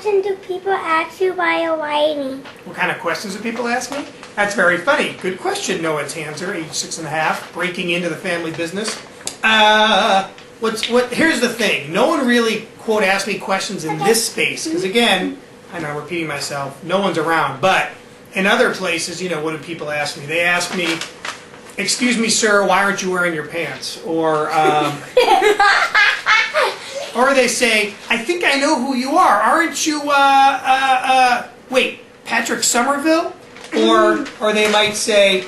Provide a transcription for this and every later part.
question do people ask you while you're writing? What kind of questions do people ask me? That's very funny. Good question, Noah Tanzer, age 6.5, breaking into the family business. Here's the thing. No one really, quote, asks me questions in this space, because again, I know I'm repeating myself, no one's around. But in other places, you know, what do people ask me? They ask me, excuse me, sir, why aren't you wearing your pants? Or they say, I think I know who you are. Aren't you, wait, Patrick Somerville? Or they might say,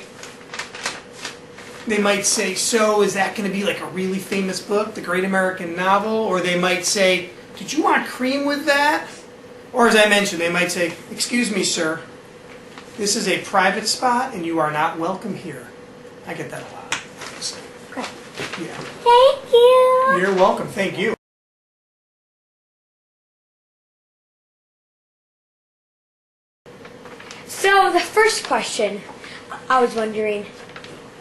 so is that going to be like a really famous book, The Great American Novel? Or they might say, did you want cream with that? Or as I mentioned, they might say, excuse me, sir, this is a private spot and you are not welcome here. I get that a lot. Okay. Yeah. Thank you. You're welcome. Thank you. So the first question, I was wondering,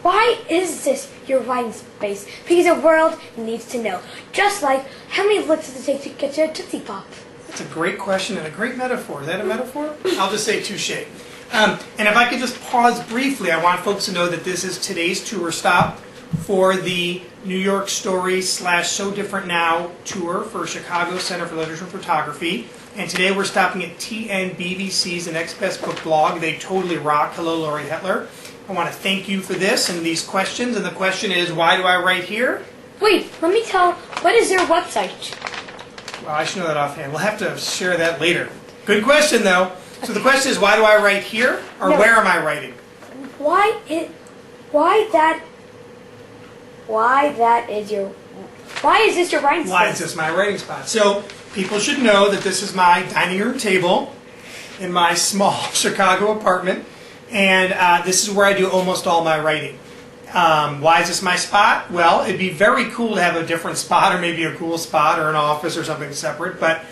why is this your writing space? Because the world needs to know. Just like, how many licks does it take to get to a Tootsie Pop? That's a great question and a great metaphor. Is that a metaphor? I'll just say touche. And if I could just pause briefly, I want folks to know that this is today's tour stop for the New York Story / So Different Now tour for Chicago Center for Literature and Photography. And today we're stopping at TNBBC's The Next Best Book blog. They totally rock. Hello, Lori Hetler. I want to thank you for this and these questions. And the question is, why do I write here? Wait, let me tell, what is their website? Well, I should know that offhand. We'll have to share that later. Good question, though. So the question is, why do I write here? Or where am I writing? Why is this your writing space? Why is this my writing spot? So people should know that this is my dining room table in my small Chicago apartment. And this is where I do almost all my writing. Why is this my spot? Well, it'd be very cool to have a different spot, or maybe a cool spot, or an office, or something separate. But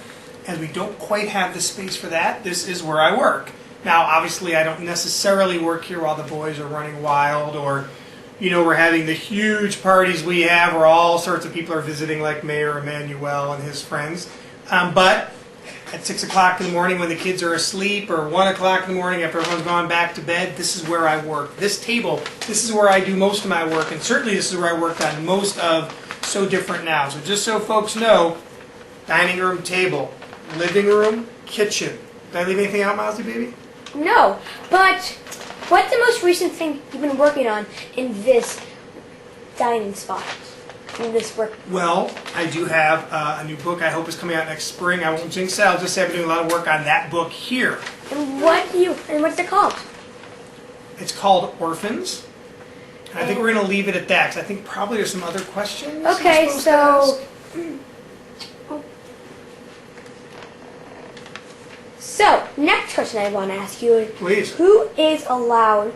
as we don't quite have the space for that, this is where I work. Now, obviously, I don't necessarily work here while the boys are running wild, or, you know, we're having the huge parties we have where all sorts of people are visiting, like Mayor Emanuel and his friends. But at 6 o'clock in the morning when the kids are asleep, or 1 o'clock in the morning after everyone's gone back to bed, this is where I work. This table, this is where I do most of my work, and certainly this is where I worked on most of So Different Now. So just so folks know, dining room table, living room, kitchen. Did I leave anything out, Milesy baby? No, but what's the most recent thing you've been working on in this dining spot? In this work? Well, I do have a new book I hope is coming out next spring. I won't jinx it. I'll just say I've been doing a lot of work on that book here. And what's it called? It's called Orphans. And I think we're going to leave it at that, because I think probably there's some other questions. Okay, so... So, next question I want to ask you is, Please. Who is allowed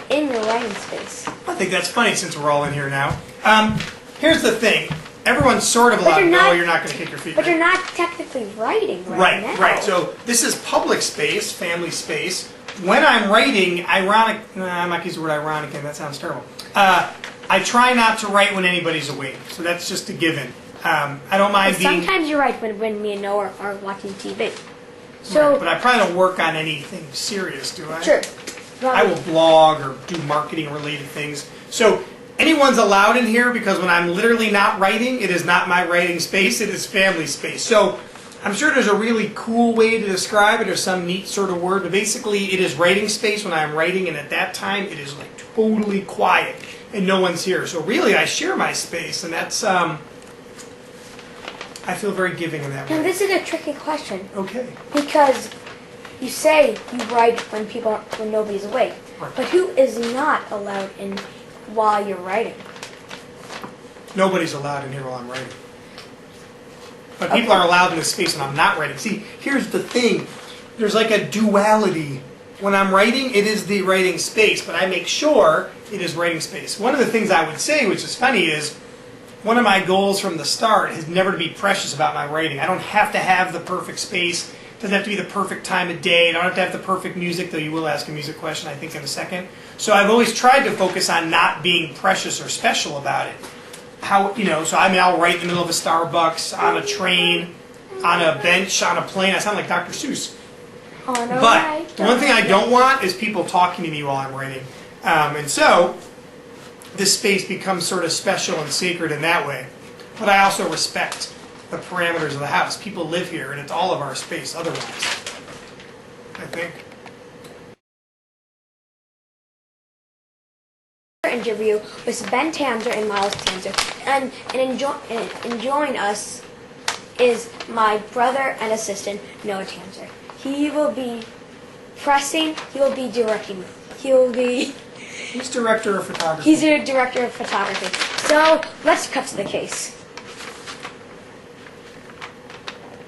in your writing space? I think that's funny since we're all in here now. Here's the thing. Everyone's sort of allowed to know you're not going to kick your feet. But you're not technically writing right now. Right. So this is public space, family space. When I'm writing, I'm not going to use the word ironic, and that sounds terrible. I try not to write when anybody's awake. So that's just a given. I don't mind being... Sometimes you're right when me and Noah are watching TV. So, right, but I probably don't work on anything serious, do I? Sure. I will blog or do marketing-related things. So anyone's allowed in here, because when I'm literally not writing, it is not my writing space, it is family space. So I'm sure there's a really cool way to describe it, or some neat sort of word, but basically it is writing space when I'm writing, and at that time it is like totally quiet and no one's here. So really I share my space, and that's, I feel very giving in that way. Now this is a tricky question. Okay. Because you say you write when nobody's awake. Right. But who is not allowed in while you're writing? Nobody's allowed in here while I'm writing. But people are allowed in this space when I'm not writing. See, here's the thing. There's like a duality. When I'm writing, it is the writing space, but I make sure it is writing space. One of the things I would say, which is funny, is one of my goals from the start is never to be precious about my writing. I don't have to have the perfect space. It doesn't have to be the perfect time of day. I don't have to have the perfect music, though you will ask a music question, I think, in a second. So I've always tried to focus on not being precious or special about it. So I'll write in the middle of a Starbucks, on a train, on a bench, on a plane. I sound like Dr. Seuss. On a But right, the one thing I don't want is people talking to me while I'm writing. And so this space becomes sort of special and sacred in that way. But I also respect the parameters of the house. People live here, and it's all of our space otherwise, I think. Interview with Ben Tanzer and Myles Tanzer, and enjoying us is my brother and assistant Noah Tanzer. He will be pressing. He will be directing. He will be. He's director of photography. He's a director of photography. So let's cut to the case.